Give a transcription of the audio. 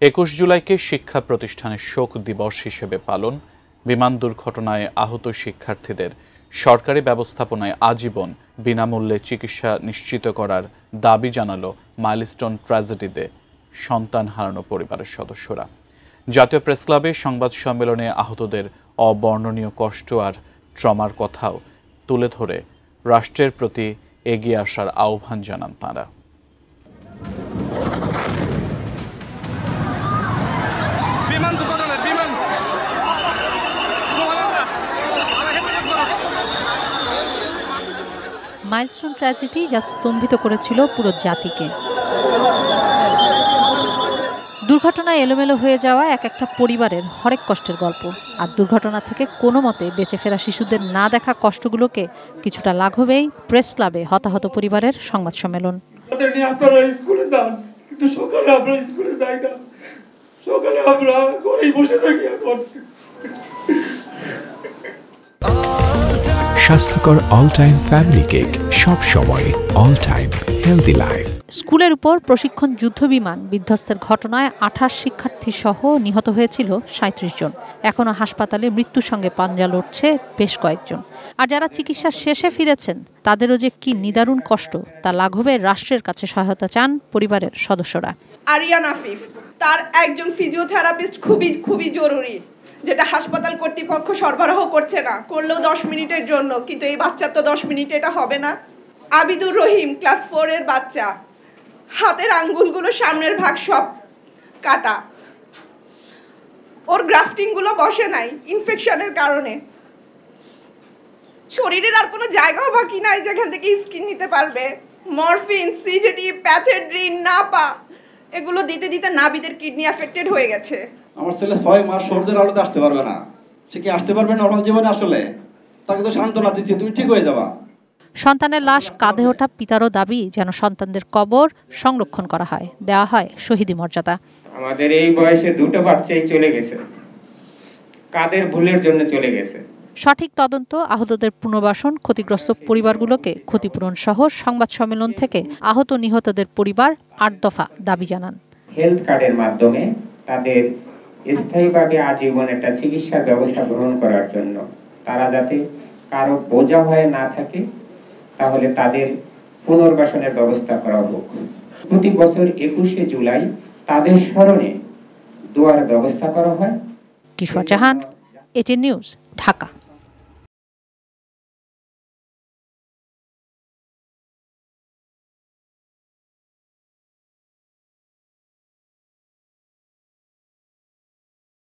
21 জুলাইকে শিক্ষা প্রতিষ্ঠানের শোক দিবস হিসেবে পালন। বিমান দুর্ঘটনায় আহত শিক্ষার্থীদের সরকারি ব্যবস্থাপনায় আজীবন বিনামূল্যে চিকিৎসা নিশ্চিত করার দাবি জানালো মাইলস্টোন ট্র্যাজেডিতে সন্তান হারানো পরিবারের সদস্যরা। জাতীয় প্রেসক্লাবে সংবাদ সম্মেলনে আহতদের অবর্ণনীয় কষ্ট আর ট্রমার কথাও তুলে ধরে রাষ্ট্রের প্রতি এগিয়ে আসার আহ্বান জানান তাঁরা। মাইলস্টোন ট্র্যাজেডি যা স্তম্ভিত করেছিল পুরো জাতিকে। দুর্ঘটনায় এলোমেলো হয়ে যাওয়া এক একটা পরিবারের হরেক কষ্টের গল্প, আর দুর্ঘটনা থেকে কোনো মতে বেঁচে ফেরা শিশুদের না দেখা কষ্টগুলোকে কিছুটা লাঘবেই প্রেস ক্লাবে হতাহত পরিবারের সংবাদ সম্মেলন। স্বাস্থ্যকর অল টাইম ফ্যামিলি কেক, সব সময় অল টাইম হেলদি লাইফ। স্কুলের উপর প্রশিক্ষণ যুদ্ধবিমান বিধ্বস্তের ঘটনায় 28 শিক্ষার্থী সহ নিহত হয়েছিল 37 জন। এখনো হাসপাতালে মৃত্যুর সঙ্গে পাঞ্জা লড়ছে বেশ কয়েকজন। আর যারা চিকিৎসা শেষে ফিরেছেন তাদেরও যে কি নিদারুণ কষ্ট তা লাঘবে রাষ্ট্রের কাছে সহায়তা চান পরিবারের সদস্যরা। আরিয়ান আফিফ, তার একজন ফিজিওথেরাপিস্ট খুবই জরুরি, যেটা হাসপাতাল কর্তৃপক্ষ সরবরাহ করছে না, করলেও 10 মিনিটের জন্য, কিন্তু এই বাচ্চার তো 10 মিনিটে এটা হবে না। আবিদুর রহিম, ক্লাস 4 এর বাচ্চা, হাতের আঙ্গুলগুলো সামনের ভাগ সব কাটা, ওর গ্রাফটিং গুলো বসে নাই ইনফেকশনের কারণে। শরীরের আর কোনো জায়গাও বাকি নাই যেখান থেকে স্কিন নিতে পারবে। মরফিন, সিডেটিভ, প্যাথেড্রিন, নাপা এগুলো দিতে দিতে নাবিদের কিডনি অ্যাফেক্টেড হয়ে গেছে। আমার ছেলে 6 মাস সূর্যের আলোতে আসতে পারবে না। সে কি আসতে পারবে নরমাল জীবনে? আসলে তাকে তো সান্ত্বনা দিচ্ছি, তুমি ঠিক হয়ে যাবা। সন্তানের লাশ কাঁধে ওঠা পিতারও দাবি যেন সন্তানদের কবর সংরক্ষণ করা হয়, দেওয়া হয় শহীদি মর্যাদা। আমাদের এই বয়সে দুটো বাচ্চাই চলে গেছে, কাদের ভুলের জন্য চলে গেছে। সঠিক তদন্ত, আহতদের পুনর্বাসন, ক্ষতিগ্রস্ত পরিবারগুলোকে ক্ষতিপূরণ সহ সংবাদ সম্মেলন থেকে আহত নিহতদের পরিবার 8 দফা দাবি জানান। হেলথ কার্ডের মাধ্যমে তাদের স্থায়ীভাবে আজীবন একটা চিকিৎসার ব্যবস্থা গ্রহণ করার জন্য, তারা যাতে কারো বোঝা হয়ে না থাকে, তাহলে তাদের পুনর্বাসনের ব্যবস্থা করা হোক। প্রতি বছর 21শে জুলাই তাদের স্মরণে দোয়ার ব্যবস্থা করা হয়। কিশোর জাহান, এটিএন নিউজ, ঢাকা।